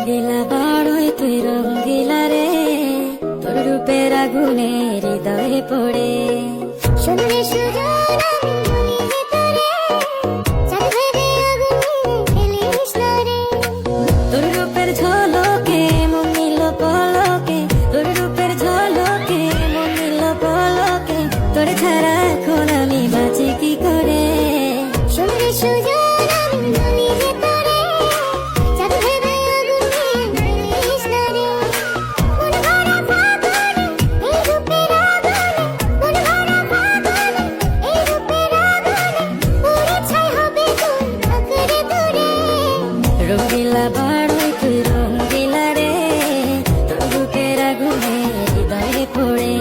রঙ্গিলা বাড়ই তুই রঙ্গিলা রে, তোর রূপের আগুনে হৃদয়ে পড়ে। শুনলে সুজন আমি বলি যে তোরে, চাঁদ ভেবে আগুনে ফেলিস না রে। তোর রূপের ঝলকে মন নিল পলকে, তোর রূপের ঝলকে মন নিল পলকে, তোর ছাড়া এখন আমি বাঁচি কি করে। শুনলে সুজন আমি বলি যে তোরে, চাঁদ ভেবে আগুনে ফেলিস না রে। মন ভরা ফাগুনে এই রূপের আগুনে, মন ভরা ফাগুনে এই রূপের আগুনে, পুড়ে ছাই হবে তোর আঁকড়ে ধরে। রঙ্গিলা বাড়ই তুই রঙ্গিলা রে, তোর রূপের আগুনে হৃদয়ে পড়ে।